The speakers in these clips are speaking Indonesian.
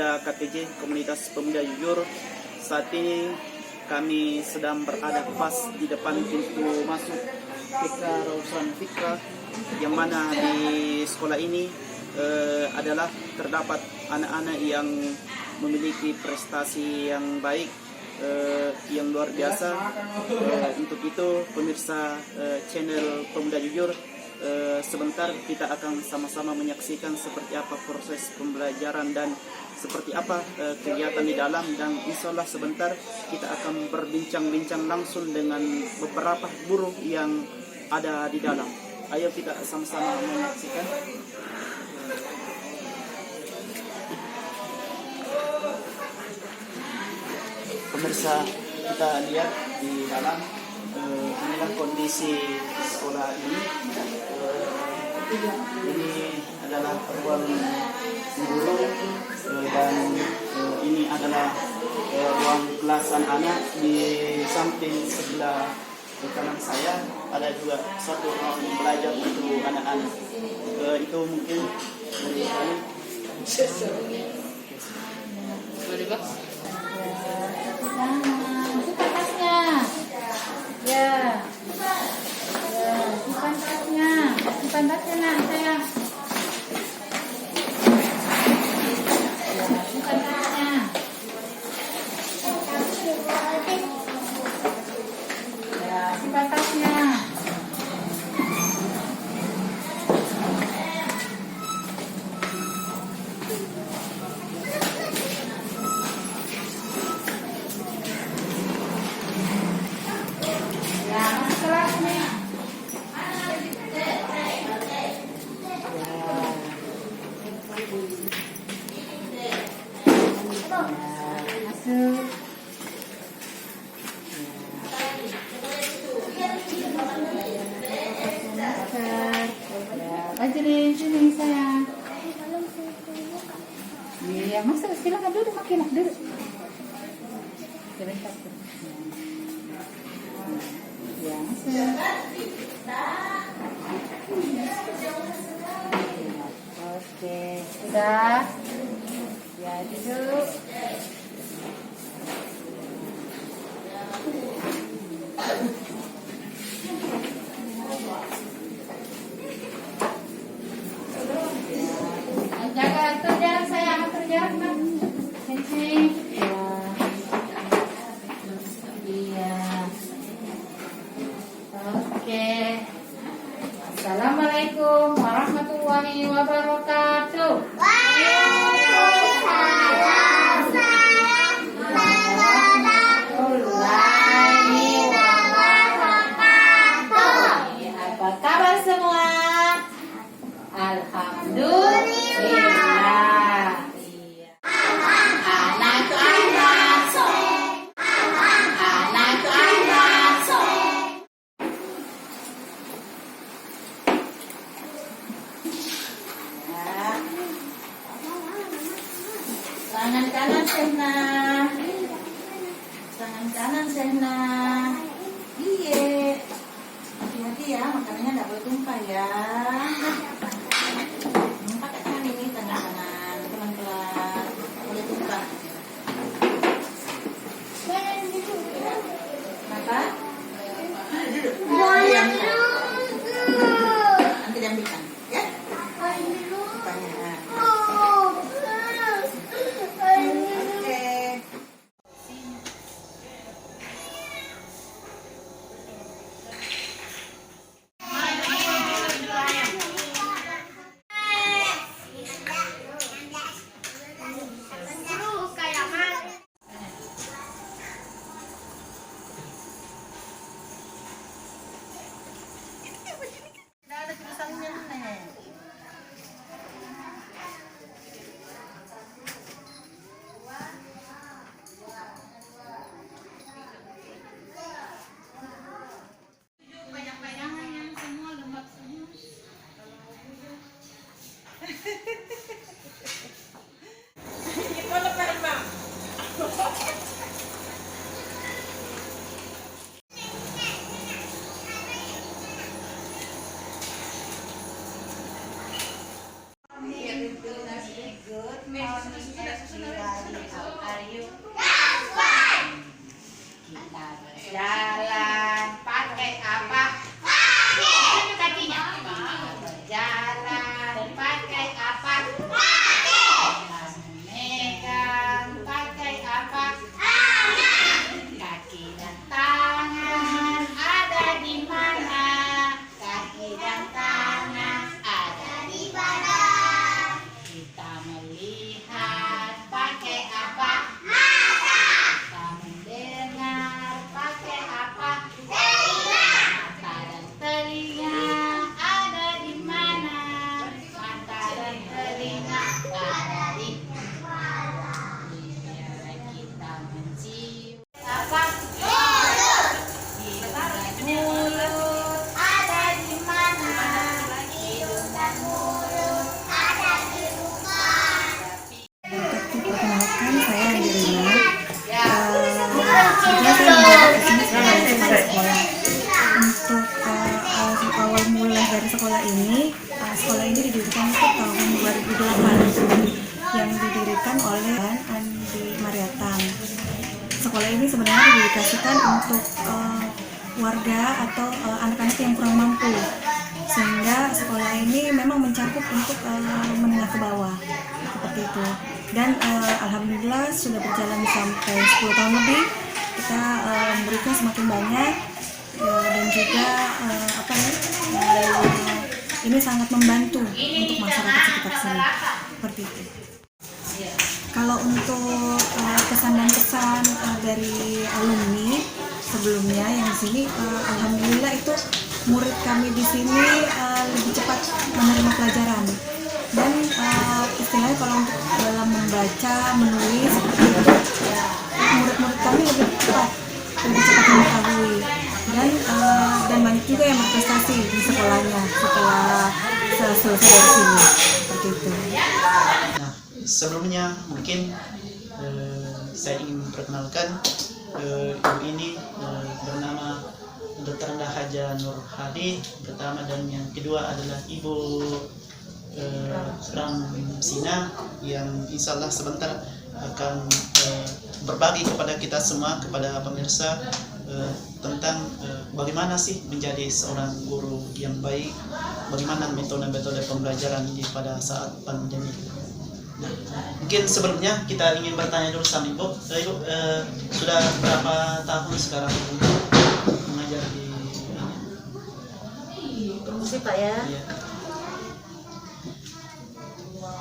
Ketua KPJ Komunitas Pemuda Jujur. Saat ini kami sedang berada pas di depan pintu masuk PK Rawsan Fikra, yang mana di sekolah ini adalah terdapat anak-anak yang memiliki prestasi yang baik, yang luar biasa. Untuk itu pemirsa channel Pemuda Jujur, sebentar kita akan sama-sama menyaksikan seperti apa proses pembelajaran dan seperti apa kegiatan di dalam, dan insya Allah sebentar kita akan berbincang-bincang langsung dengan beberapa guru yang ada di dalam. Ayo kita sama-sama menyaksikan. Pemirsa, kita lihat di dalam, inilah kondisi sekolah ini. Ini adalah ruang guru, dan ini adalah ruang kelas anak-anak. Di samping sebelah kanan saya ada juga satu ruang belajar untuk anak-anak. Itu mungkin dari kami. Boleh, Pak? Buka tasnya. Ya. Bukan tasnya. Bukan tasnya, nak, sayang. Bukan tasnya. Ya, bukan tasnya. Sini sayang. Iya, masuk, silakan duduk, makin duduk. Sebentar. Ya, masuk. Oke, sudah. Ya, duduk. Atur jarak sayang, atur jarak, nak. Sini. Iya. Oke. Assalamualaikum warahmatullahi wabarakatuh. Waalaikumsalam warahmatullahi wabarakatuh. Apa kabar semua? Alhamdulillah. Tangan kanan Sehna. Tangan kanan Sehna. Iya. Hati-hati ya, makanannya nggak boleh tumpah ya. Pakai tangan ini, tangan kanan, pelan-pelan. Nggak boleh tumpah. Kenapa? Duduk. Nanti diambilkan, ya? Tupanya. kerja, saya mendapat di sini sebagai kepala sekolah. Untuk awal mulai dari sekolah ini didirikan itu tahun 2008 yang didirikan oleh Andi Mariatang. Sekolah ini sebenarnya didedikasikan untuk warga atau anak-anak yang kurang mampu, sehingga sekolah ini memang mencakup untuk menengah ke bawah seperti itu. Dan alhamdulillah sudah berjalan sampai 10 tahun lebih, kita muridnya semakin banyak dan juga ini sangat membantu untuk masyarakat sekitar sini seperti itu. Kalau untuk kesan dan pesan dari alumni sebelumnya yang di sini, alhamdulillah itu murid kami di sini lebih cepat menerima pelajaran, dan istilahnya kalau untuk dalam membaca, menulis seperti itu, murid-murid kami lebih cepat mengetahui, dan banyak juga yang berprestasi di sekolahnya setelah selesai dari sini seperti itu. Nah, sebelumnya mungkin saya ingin memperkenalkan ibu ini bernama Dr. Haja Nur Hadi pertama, dan yang kedua adalah Ibu Ramsina yang insya Allah sebentar akan berbagi kepada kita semua, kepada pemirsa, tentang bagaimana sih menjadi seorang guru yang baik, bagaimana metode-metode pembelajaran ini pada saat pandemi. Nah, mungkin sebelumnya kita ingin bertanya dulu sama Ibu. Ibu sudah berapa tahun sekarang mengajar di Permisi Pak ya. Iya.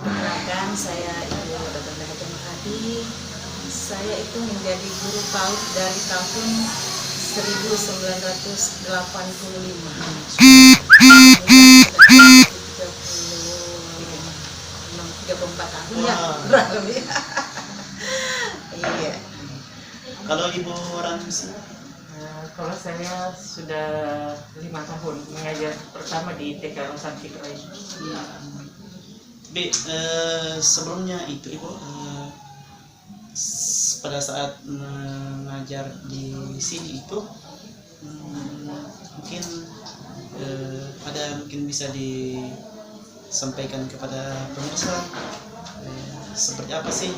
Perkenalkan, saya Ibu Dr. Haja Nur Hadi. Saya itu menjadi guru PAUD dari tahun 34 tahun ya, kurang lebih. Iya. Kalau Ibu Ramsi? Kalau saya sudah 5 tahun mengajar pertama di TK Rausan Fikra. Sebelumnya itu Ibu pada saat mengajar di sini itu mungkin ada mungkin bisa disampaikan kepada pemirsa seperti apa sih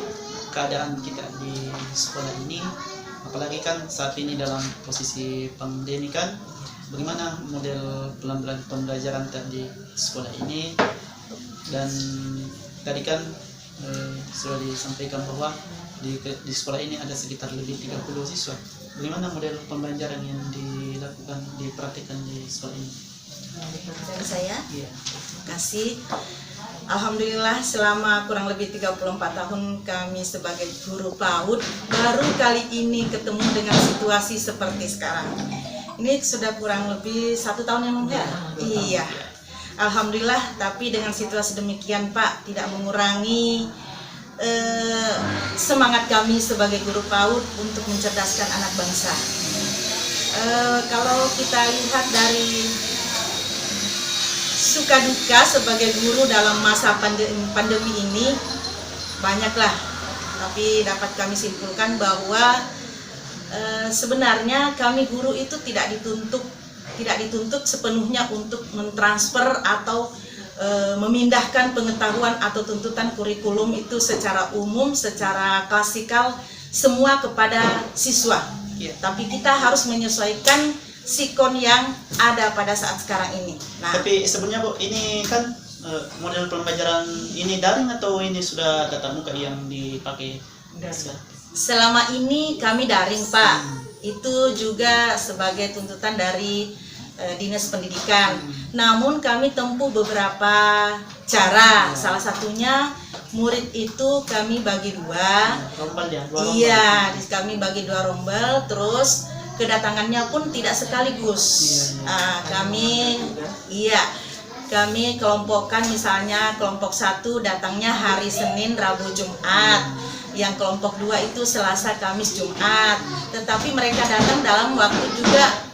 keadaan kita di sekolah ini, apalagi kan saat ini dalam posisi pandemi kan, bagaimana model pembelajaran di sekolah ini. Dan tadi kan sudah disampaikan bahwa di sekolah ini ada sekitar lebih 30 siswa. Bagaimana model pembelajaran yang dilakukan, dipraktikkan di sekolah ini? Dari saya, Iya. terima kasih. Alhamdulillah selama kurang lebih 34 tahun kami sebagai guru PAUD baru kali ini ketemu dengan situasi seperti sekarang. Ini sudah kurang lebih 1 tahun yang lalu ya? Iya. Alhamdulillah, tapi dengan situasi demikian Pak tidak mengurangi semangat kami sebagai guru PAUD untuk mencerdaskan anak bangsa. Kalau kita lihat dari suka duka sebagai guru dalam masa pandemi ini banyaklah, tapi dapat kami simpulkan bahwa sebenarnya kami guru itu tidak dituntut sepenuhnya untuk mentransfer atau memindahkan pengetahuan atau tuntutan kurikulum itu secara umum, secara klasikal semua kepada siswa. Tapi kita harus menyesuaikan sikon yang ada pada saat sekarang ini. Nah, Tapi sebenarnya Bu, ini kan model pembelajaran ini daring atau ini sudah tatap muka yang dipakai? selama ini kami daring Pak. Itu juga sebagai tuntutan dari Dinas Pendidikan. Namun kami tempuh beberapa cara. Salah satunya murid itu kami bagi 2. Rombel ya? 2 rombel. Iya, kami bagi 2 rombel. Terus kedatangannya pun tidak sekaligus. Kami kelompokkan, misalnya kelompok 1 datangnya hari Senin, Rabu, Jumat. Yang kelompok 2 itu Selasa, Kamis, Jumat. Tetapi mereka datang dalam waktu juga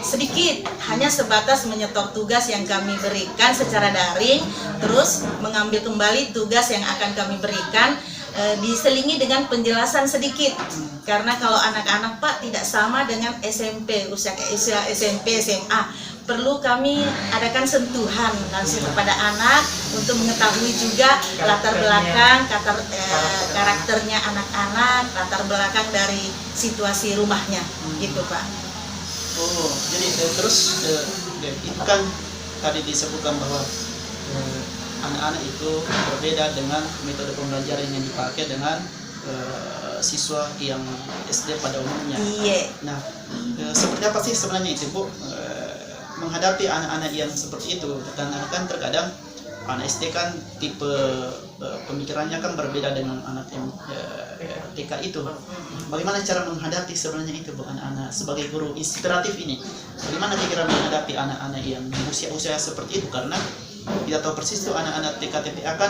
sedikit, hanya sebatas menyetor tugas yang kami berikan secara daring, terus mengambil kembali tugas yang akan kami berikan. diselingi dengan penjelasan sedikit, karena kalau anak-anak Pak tidak sama dengan SMP, usia SMP, SMA, perlu kami adakan sentuhan langsung kepada anak untuk mengetahui juga latar belakang, karakternya anak-anak, latar belakang dari situasi rumahnya, gitu Pak. Oh, jadi terus itu kan tadi disebutkan bahwa anak-anak itu berbeda dengan metode pembelajaran yang dipakai dengan siswa yang SD pada umumnya. Iya. Nah, seperti apa sih sebenarnya itu Bu menghadapi anak-anak yang seperti itu? Karena kan terkadang anak SD kan tipe pemikirannya kan berbeda dengan anak yang TK itu. Bagaimana cara menghadapi sebenarnya itu Bu anak-anak sebagai guru inspiratif ini? Bagaimana kira-kira menghadapi anak-anak yang usia-usia seperti itu? Karena kita tahu persis tuh anak-anak TK TPA kan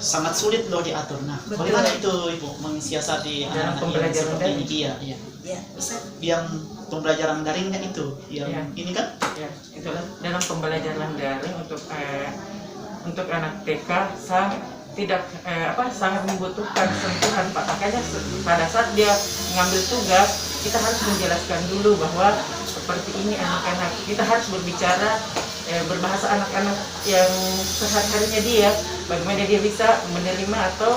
sangat sulit loh diatur. Nah, Betul. bagaimana itu Ibu mensiasati Dalam anak-anak yang pembelajaran seperti daring. ini? Iya. Ya, bisa. Yang pembelajaran daringnya itu, yang Iya. ini kan? Ya, itulah dalam pembelajaran daring untuk anak TK sangat membutuhkan sentuhan Pak. Makanya pada saat dia mengambil tugas, kita harus menjelaskan dulu bahwa seperti ini anak-anak. Kita harus berbicara berbahasa anak-anak yang sehari-harinya dia, bagaimana dia bisa menerima atau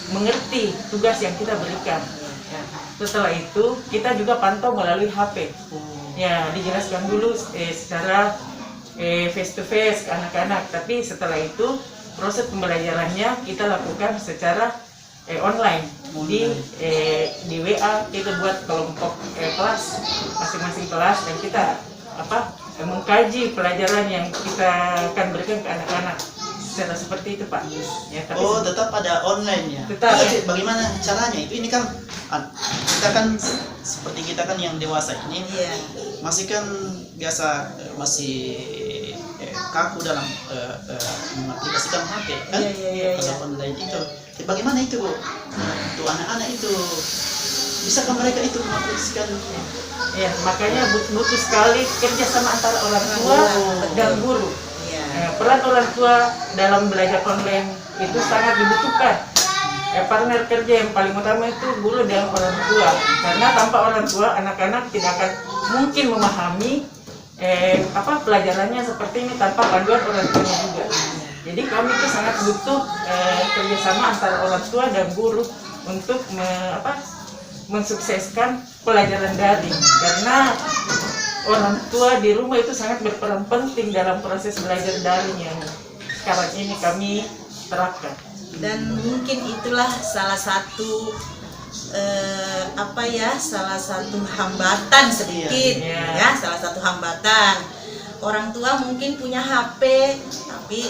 mengerti tugas yang kita berikan. Ya. Setelah itu kita juga pantau melalui HP. Ya, dijelaskan dulu secara face to face ke anak-anak. Tapi setelah itu proses pembelajarannya kita lakukan secara online di WA. Kita buat kelompok kelas, masing-masing kelas, dan kita mengkaji pelajaran yang kita akan berikan ke anak-anak secara seperti itu Pak. Ya, tapi Tetap ada online ya. Tetap. Tapi bagaimana caranya itu? Ini kan kita kan seperti kita kan yang dewasa ini Iya. masih kan biasa masih kaku dalam mengaplikasikan HP kan? Iya. Kalau online itu. Bagaimana itu Bu? Untuk anak-anak itu bisakah mereka itu mengaplikasikan? ya, makanya butuh sekali kerjasama antara orang tua dan guru. Iya. Peran orang tua dalam belajar online itu sangat dibutuhkan. Partner kerja yang paling utama itu guru dan orang tua. Karena tanpa orang tua, anak-anak tidak akan mungkin memahami pelajarannya seperti ini tanpa panduan orang tuanya juga. Jadi kami itu sangat butuh kerjasama antara orang tua dan guru untuk mensukseskan pelajaran daring. Karena orang tua di rumah itu sangat berperan penting dalam proses belajar daring yang sekarang ini kami terapkan. Dan mungkin itulah salah satu salah satu hambatan sedikit. Iya. Ya, salah satu hambatan. Orang tua mungkin punya HP, tapi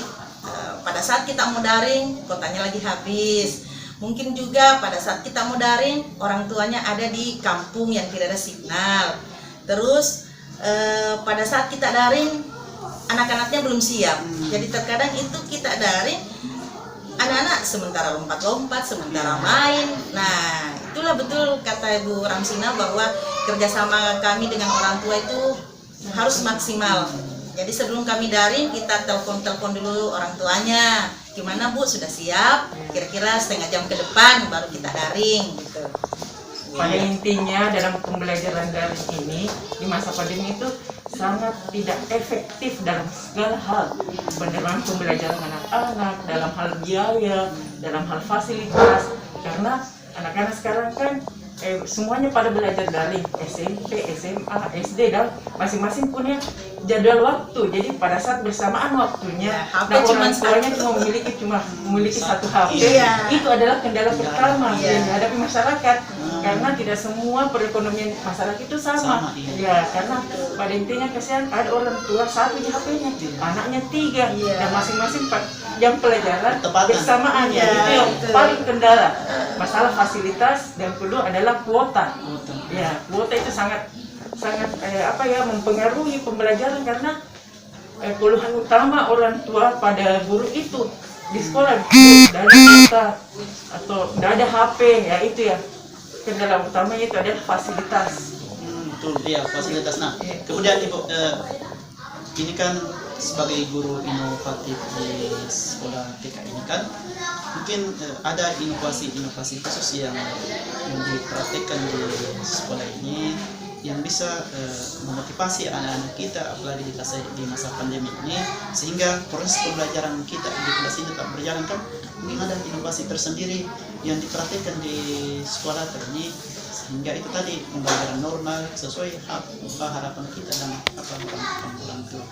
pada saat kita mau daring kotanya lagi habis. Mungkin juga pada saat kita mau daring orang tuanya ada di kampung yang tidak ada signal. Terus pada saat kita daring anak-anaknya belum siap. Jadi terkadang itu kita daring anak-anak sementara lompat-lompat, sementara main. Nah, itulah betul kata Ibu Ramsina bahwa kerjasama kami dengan orang tua itu harus maksimal. Jadi sebelum kami daring kita telepon dulu orang tuanya. Gimana Bu, sudah siap? Kira-kira setengah jam ke depan baru kita daring gitu. Pada intinya dalam pembelajaran daring ini di masa pandemi itu sangat tidak efektif dalam segala hal, dalam pembelajaran anak-anak, dalam hal biaya, dalam hal fasilitas. Karena anak-anak sekarang kan semuanya pada belajar daring, SMP, SMA, SD, dan masing-masing punya jadwal waktu. Jadi pada saat bersamaan waktunya, HP nah cuma orang tuanya satu. cuma memiliki satu HP. Iya. Itu adalah kendala pertama Iya. yang dihadapi masyarakat. Karena tidak semua perekonomian masyarakat itu sama. Iya. Ya, karena pada intinya kasihan ada orang tua satu di HP-nya, anaknya 3, Iya. dan masing-masing jam pelajaran Bertepatan. bersamaan. Iya, Itu yang betul. paling kendala. Masalah fasilitas, dan kedua adalah kuota. Ya, kuota itu sangat mempengaruhi pembelajaran karena keluhan utama orang tua pada guru itu di sekolah tidak ada kuota atau tidak ada HP, ya itu ya kendala utamanya itu adalah fasilitas. Betul, iya fasilitas. Nah, Iya. kemudian Ibu, ini kan sebagai guru inovatif di sekolah TK ini kan mungkin ada inovasi khusus yang dipraktekkan di sekolah ini yang bisa memotivasi anak-anak kita, apalagi di masa pandemi ini, sehingga proses pembelajaran kita di kelas ini tetap berjalan. Kan mungkin ada inovasi tersendiri yang dipraktekkan di sekolah ini, sehingga itu tadi pembelajaran normal sesuai harapan kita dan harapan orang tua.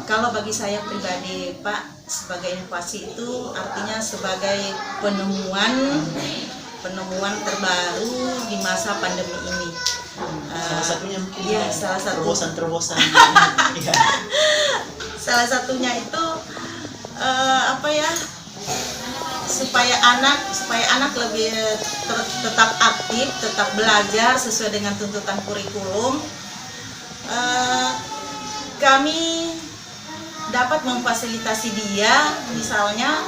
Kalau bagi saya pribadi, Pak, sebagai inovasi itu artinya sebagai penemuan terbaru di masa pandemi ini. Salah satunya mungkin ya, salah satu terobosan. Ya. Salah satunya itu supaya anak lebih tetap aktif, tetap belajar sesuai dengan tuntutan kurikulum. Kami dapat memfasilitasi dia, misalnya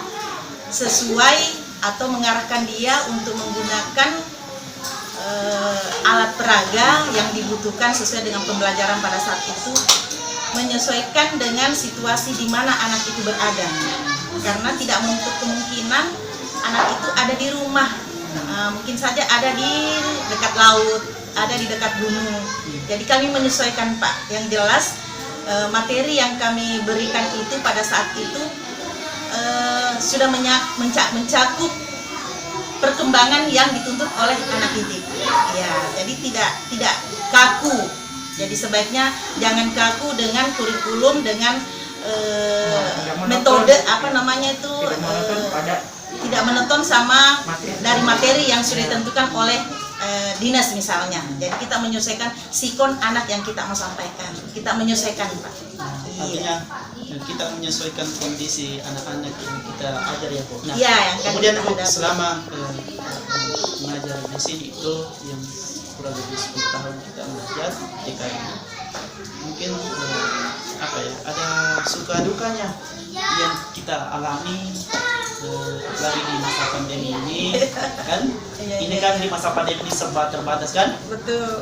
sesuai atau mengarahkan dia untuk menggunakan alat peraga yang dibutuhkan sesuai dengan pembelajaran pada saat itu, menyesuaikan dengan situasi di mana anak itu berada, karena tidak menutup kemungkinan anak itu ada di rumah, mungkin saja ada di dekat laut, ada di dekat gunung. Jadi kami menyesuaikan, Pak. Yang jelas materi yang kami berikan itu pada saat itu sudah mencakup perkembangan yang dituntut oleh anak didik. Ya, jadi tidak kaku. Jadi sebaiknya jangan kaku dengan kurikulum, dengan metode tidak menonton sama dari materi yang sudah ditentukan oleh dinas misalnya. Jadi kita menyesuaikan sikon anak yang kita mau sampaikan. Kita menyesuaikan, Pak. Artinya kita menyesuaikan kondisi anak-anak yang kita ajar ya, Bu. Nah, Iya, yang kemudian Bu, kita hadapi. selama mengajar di sini itu yang kurang lebih 10 tahun kita mengajar TKI, mungkin ada suka dukanya yang kita alami, apalagi di masa pandemi ini kan. Ini kan di masa pandemi ini serba terbatas kan. Betul.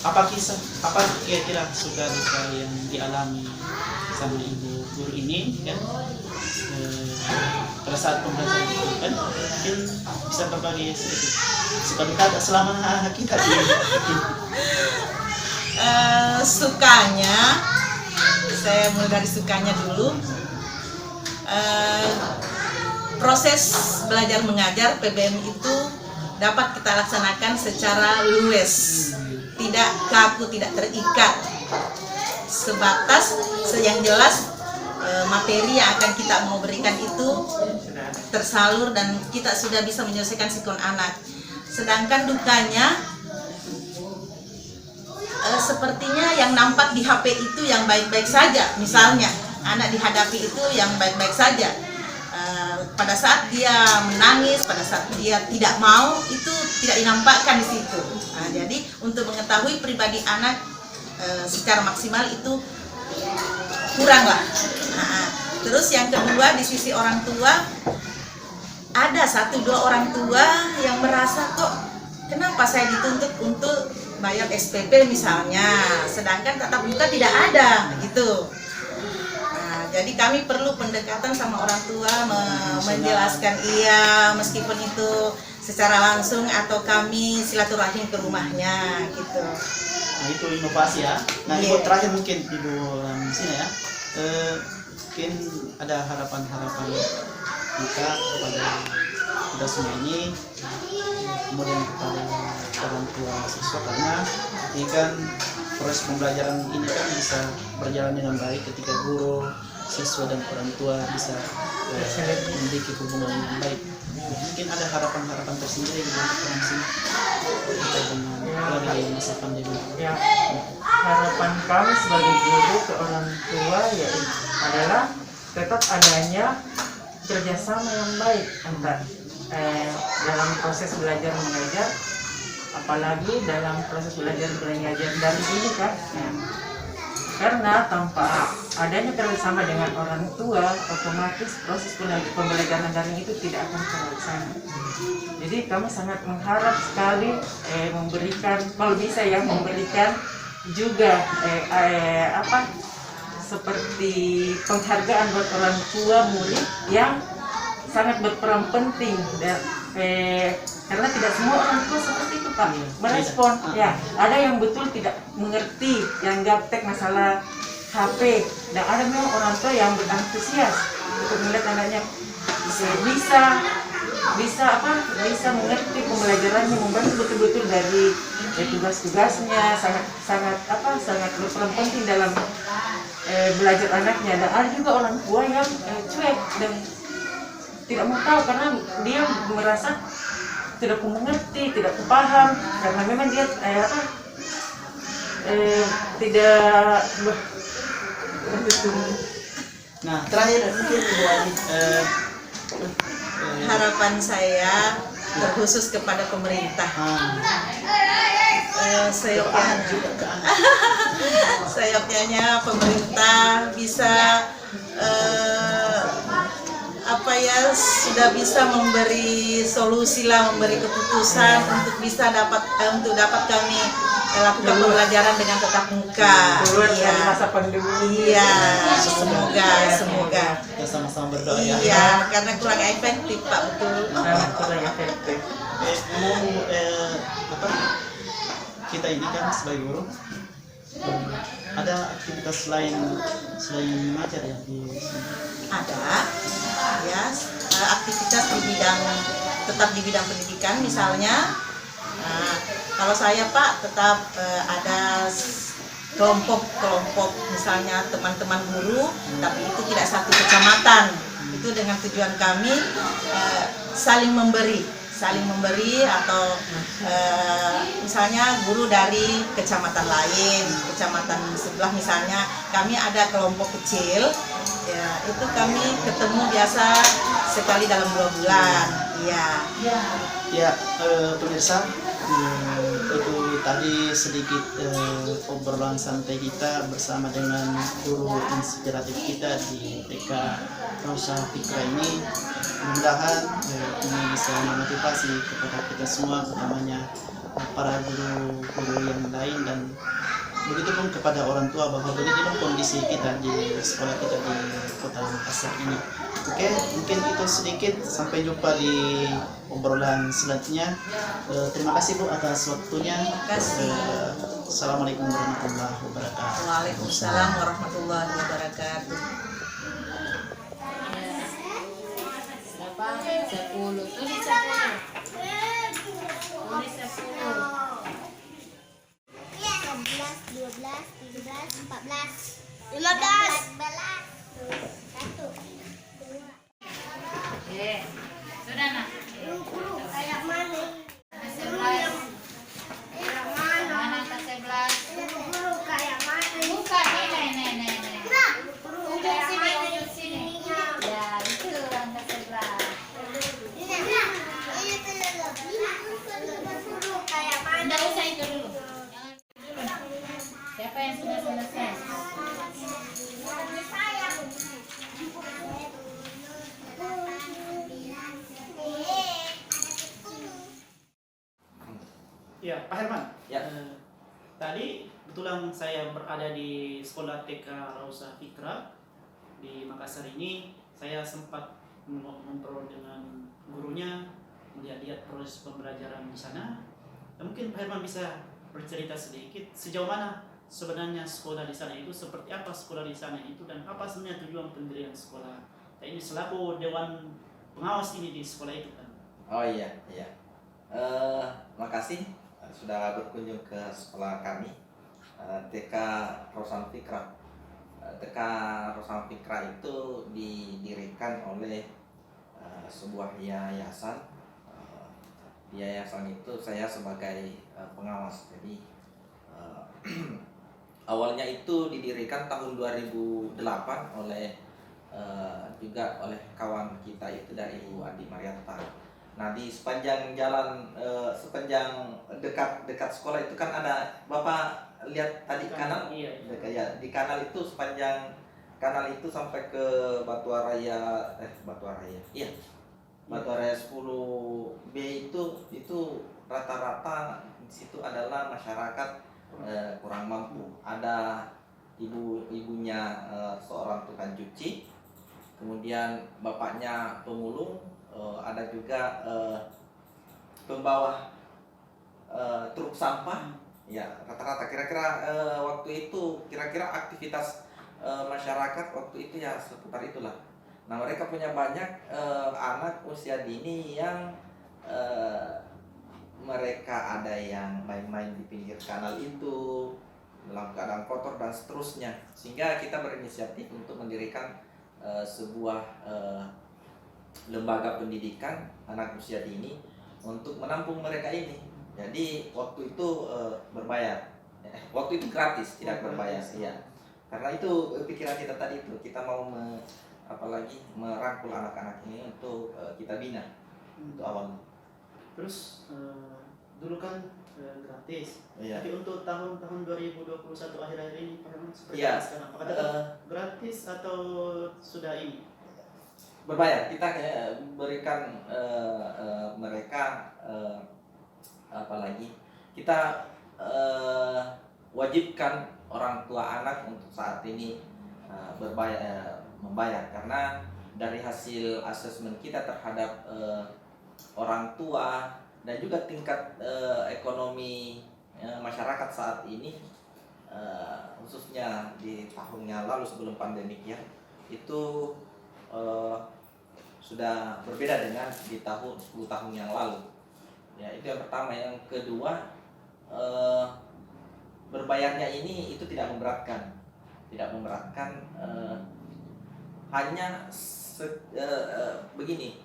Apa kira-kira suka duka yang dialami sama ibu guru ini kan pada saat pembelajaran itu kan, mungkin bisa berbagi sedikit suka duka selama kita di sukanya, saya mulai dari sukanya dulu. Proses belajar mengajar PBM itu dapat kita laksanakan secara luwes, tidak kaku, tidak terikat, sebatas yang jelas materi yang akan kita mau berikan itu tersalur dan kita sudah bisa menyelesaikan sikon anak. Sedangkan dukanya sepertinya yang nampak di HP itu yang baik-baik saja. Misalnya anak dihadapi itu yang baik-baik saja. Pada saat dia menangis, pada saat dia tidak mau, itu tidak dinampakkan di situ. Jadi untuk mengetahui pribadi anak secara maksimal itu kurang lah. Terus yang kedua, di sisi orang tua, ada 1-2 orang tua yang merasa kok kenapa saya dituntut untuk bayar SPP misalnya, sedangkan tatap muka tidak ada gitu. Jadi kami perlu pendekatan sama orang tua, menjelaskan iya, meskipun itu secara langsung atau kami silaturahim ke rumahnya gitu. Nah, itu inovasi ya. Nah, Ibu terakhir mungkin Ibu sini ya. Mungkin ada harapan-harapan kita kepada semua ini, kemudian kepada orang tua siswa, karena ini kan proses pembelajaran ini kan bisa berjalan dengan baik ketika guru, siswa dan orang tua bisa memiliki hubungan yang baik. Mungkin ada harapan-harapan tersendiri di dalam sini lagi masa pandemi. Ya, harapan kami sebagai guru ke orang tua adalah tetap adanya kerjasama yang baik antar dalam proses belajar mengajar, apalagi dalam proses belajar mengajar dari ini kan. Karena tanpa adanya kerjasama dengan orang tua, otomatis proses pembelajaran daring itu tidak akan terlaksana. Jadi kami sangat mengharap sekali memberikan, kalau bisa ya, memberikan juga seperti penghargaan buat orang tua murid yang sangat berperan penting dan karena tidak semua orang tua seperti itu Pak merespon ya, ada yang betul tidak mengerti, yang gaptek masalah HP, dan ada memang orang tua yang berantusias untuk melihat anaknya bisa mengerti pembelajarannya, membantu betul-betul dari tugas-tugasnya, sangat berperan penting dalam belajar anaknya. Dan ada juga orang tua yang cuek dan tidak mau tahu karena dia merasa tidak mengerti, tidak paham karena memang dia tidak Nah, terakhir mungkin Bu Ani, Harapan saya terkhusus kepada pemerintah. Seyogyanya pemerintah bisa sudah bisa memberi solusi lah, memberi keputusan untuk dapat kami lakukan pembelajaran dengan tatap muka. Iya. Masa pandemi. Iya, semoga. kita sama-sama berdoa ya. Iya, karena kurang efektif Pak, betul. Kurang efektif. Kita ini kan sebagai guru ada aktivitas selain mengajar ya di sini. Ada ya, aktivitas tetap di bidang pendidikan misalnya. Nah, kalau saya Pak tetap ada kelompok misalnya teman-teman guru, tapi itu tidak satu kecamatan. Itu dengan tujuan kami saling memberi atau misalnya guru dari kecamatan lain, kecamatan sebelah misalnya, kami ada kelompok kecil ya, itu kami ketemu biasa sekali dalam 2 bulan. Ya, pemirsa, itu tadi sedikit obrolan santai kita bersama dengan guru inspiratif kita di TK Rausa Fikra ini. Mudah-mudahan ini bisa memotivasi kepada kita semua, utamanya para guru-guru yang lain, dan begitu pun kepada orang tua bahwa begini kondisi kita di sekolah kita di Kota Makassar ini. Oke, mungkin itu sedikit. Sampai jumpa di obrolan selanjutnya. Terima kasih Bu atas waktunya. Assalamualaikum warahmatullahi wabarakatuh. Waalaikumsalam warahmatullahi wabarakatuh. 10 tulis 12, 13, 14, 15. Sudah nak? Guru kayak mana? 11. Mana ke 11? Guru kayak mana? Bukan, nih. Guru kayak mana? Duduk sini. Ya, itu orang ke 11. Guru kayak mana? Nggak usah itu dulu. Siapa yang sudah selesai? Ya, Pak Herman. Ya. Tadi kebetulan saya berada di sekolah TK Rausa Fikra di Makassar ini. Saya sempat ngobrol dengan gurunya, melihat proses pembelajaran di sana. Dan mungkin Pak Herman bisa bercerita sedikit sejauh mana sebenarnya sekolah di sana itu, seperti apa sekolah di sana itu, dan apa sebenarnya tujuan pendirian sekolah. Nah, ini selaku dewan pengawas ini di sekolah itu kan. Oh iya. Makasih sudah berkunjung ke sekolah kami, TK Rausa Fikra. TK Rausa Fikra itu didirikan oleh sebuah yayasan. Di yayasan itu saya sebagai pengawas. Jadi awalnya itu didirikan tahun 2008 oleh juga oleh kawan kita itu dari Ibu Adi Marianta. Nah, di sepanjang jalan, sepanjang dekat sekolah itu kan ada, Bapak lihat tadi kanal? Iya. Ya, di kanal itu, sepanjang kanal itu sampai ke Batuaraya. Iya. Batuaraya 10B itu rata-rata di situ adalah masyarakat kurang mampu. Ada ibunya seorang tukang cuci, kemudian bapaknya pemulung, ada juga pembawa truk sampah. Ya, rata-rata kira-kira waktu itu kira-kira aktivitas masyarakat waktu itu ya seputar itulah. Nah, mereka punya banyak anak usia dini yang mereka ada yang main-main di pinggir kanal itu dalam keadaan kotor dan seterusnya, sehingga kita berinisiatif untuk mendirikan sebuah lembaga pendidikan anak usia dini untuk menampung mereka ini. Jadi waktu itu berbayar, waktu itu gratis, tidak berbayar, ya. Karena itu pikiran kita tadi itu, kita mau apalagi merangkul anak-anak ini untuk kita bina untuk awalnya. Terus dulu kan gratis. Iya. Tapi untuk tahun 2021 akhir-akhir ini seperti Iya. apa sekarang? Apakah tetap gratis atau sudah ini? Berbayar. Kita berikan mereka apalagi kita wajibkan orang tua anak untuk saat ini membayar, karena dari hasil asesmen kita terhadap orang tua dan juga tingkat ekonomi masyarakat saat ini, khususnya di tahunnya lalu sebelum pandemi ya, itu sudah berbeda dengan di tahun 10 tahun yang lalu. Ya, itu yang pertama. Yang kedua, berbayarnya ini itu tidak memberatkan, hanya begini.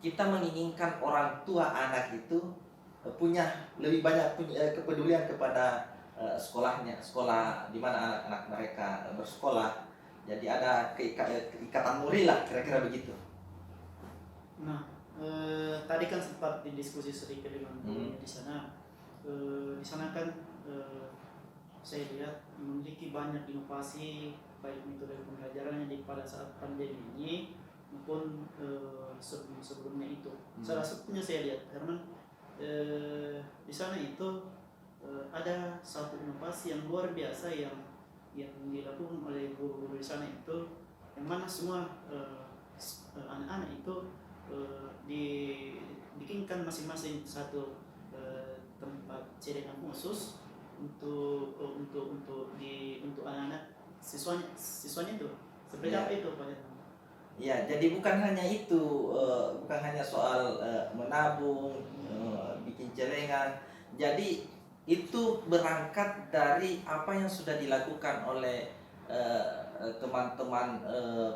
Kita menginginkan orang tua anak itu punya lebih banyak kepedulian kepada sekolah di mana anak-anak mereka bersekolah. Jadi ada keikatan moral lah, kira-kira begitu. Nah, tadi kan sempat didiskusi sedikit dengan gurunya di sana. Di sana kan saya lihat memiliki banyak inovasi, baik metode pembelajarannya pada saat pandemi ini maupun sebelumnya itu. Salah satunya saya lihat karena di sana itu ada satu inovasi yang luar biasa yang dilakukan oleh guru-guru di sana itu, yang mana semua anak-anak itu dibikinkan masing-masing satu tempat celengan khusus untuk anak-anak siswanya itu. Seperti apa itu Pak? Ya, jadi bukan hanya itu, bukan hanya soal menabung, bikin celengan. Jadi itu berangkat dari apa yang sudah dilakukan oleh teman-teman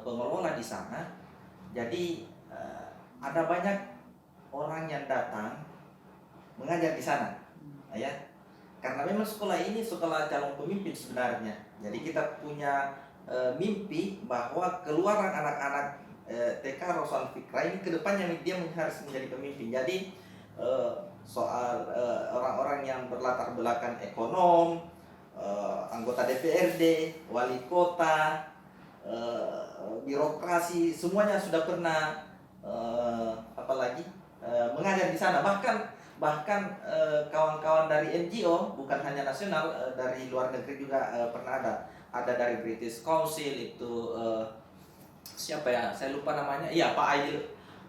pengelola di sana. Jadi ada banyak orang yang datang mengajar di sana, ya. Karena memang sekolah ini sekolah calon pemimpin sebenarnya. Jadi kita punya mimpi bahwa keluaran anak-anak TK Rausan Fikra ini kedepannya dia harus menjadi pemimpin. Jadi soal orang-orang yang berlatar belakang ekonom, anggota DPRD, wali kota, birokrasi, semuanya sudah pernah mengajar di sana. Bahkan kawan-kawan dari NGO, bukan hanya nasional, dari luar negeri juga pernah ada dari British Council itu siapa ya, saya lupa namanya, iya Pak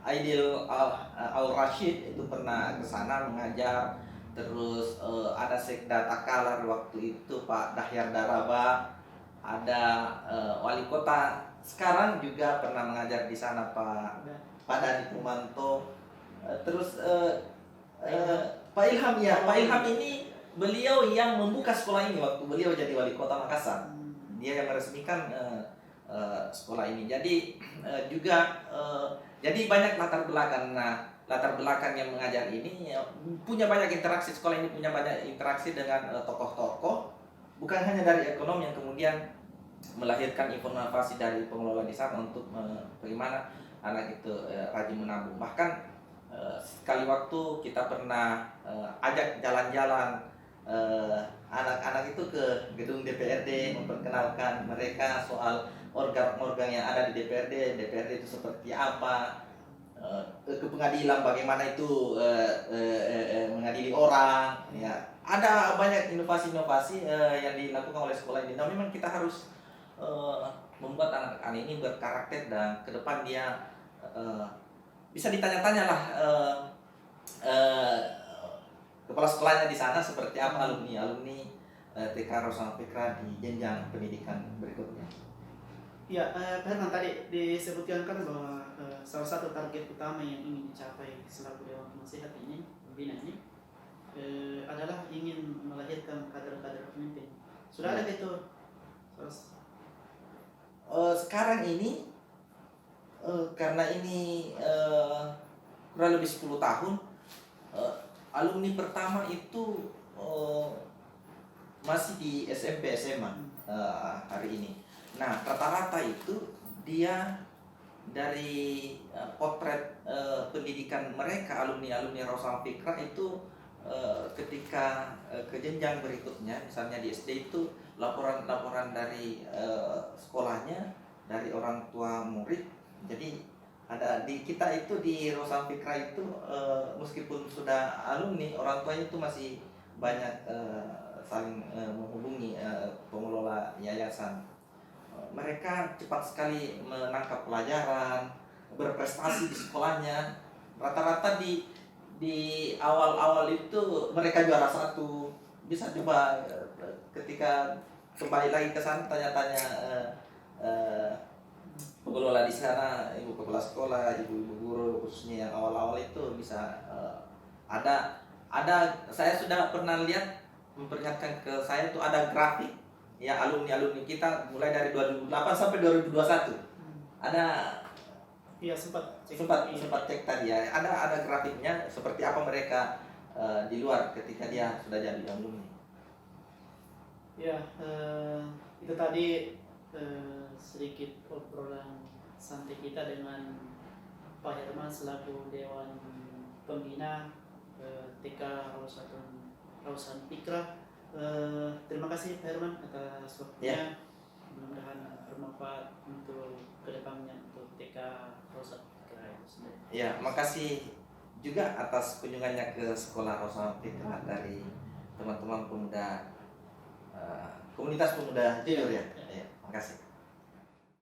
Aidil Al Rashid itu pernah ke sana mengajar. Terus ada Sekda Takalar waktu itu Pak Dahyar Daraba, ada wali kota sekarang juga pernah mengajar di sana Pak Dani Pumanto. Terus Pak Ilham ini beliau yang membuka sekolah ini waktu beliau jadi wali kota Makassar. Dia yang meresmikan sekolah ini. Jadi jadi banyak latar belakang. Nah, latar belakang yang mengajar ini punya banyak interaksi. Sekolah ini punya banyak interaksi dengan tokoh-tokoh, bukan hanya dari ekonom yang kemudian melahirkan inovasi dari pengelola di sana untuk bagaimana anak itu rajin menabung. Bahkan sekali waktu kita pernah ajak jalan-jalan anak-anak itu ke gedung DPRD, memperkenalkan mereka soal organ-organ yang ada di DPRD itu seperti apa. ke pengadilan bagaimana itu mengadili orang ya. Ada banyak inovasi-inovasi yang dilakukan oleh sekolah ini. Nah, memang kita harus membuat anak-anak ini berkarakter dan ke depan dia bisa ditanya-tanya lah kepala sekolahnya di sana seperti apa alumni TK Rosan Fikra di jenjang pendidikan berikutnya. Ya, Pak Herman, tadi disebutkan kan bahwa salah satu target utama yang ingin dicapai selaku Dewan Penasehat ini, pembina ini, adalah ingin melahirkan kader-kader pemimpin. Sudah ada itu? Sekarang ini karena ini kurang lebih 10 tahun, alumni pertama itu masih di SMP SMA hari ini. Nah, rata-rata itu dia dari potret pendidikan mereka, alumni Rosan Fikra itu ketika ke jenjang berikutnya, misalnya di SD itu laporan-laporan dari sekolahnya, dari orang tua murid. Jadi ada di kita itu di Rosan Fikra itu meskipun sudah alumni, orang tuanya itu masih banyak saling menghubungi pengelola yayasan. Mereka cepat sekali menangkap pelajaran, berprestasi di sekolahnya. Rata-rata di awal-awal itu mereka juara 1. Bisa coba ketika kembali lagi ke sana tanya-tanya pengelola di sana, ibu kepala sekolah, ibu-ibu guru khususnya yang awal-awal itu bisa ada saya sudah pernah lihat memperlihatkan ke saya itu ada grafik ya alumni kita mulai dari 2008 sampai 2021. Ada Iya, sempat cek tadi ya. Ada grafiknya seperti apa mereka di luar ketika dia sudah jadi alumni. Ya, itu tadi sedikit obrolan santai kita dengan Pak Herman selaku Dewan Pembina TK Rosan Fikra. Terima kasih Pak Herman atas waktunya. Mudah-mudahan bermanfaat untuk kedepannya untuk TK Rosan Fikra itu sendiri. Ya, makasih juga atas kunjungannya ke sekolah Rosan Fikra dari teman-teman pemuda komunitas pemuda jujur ya. Ya, makasih.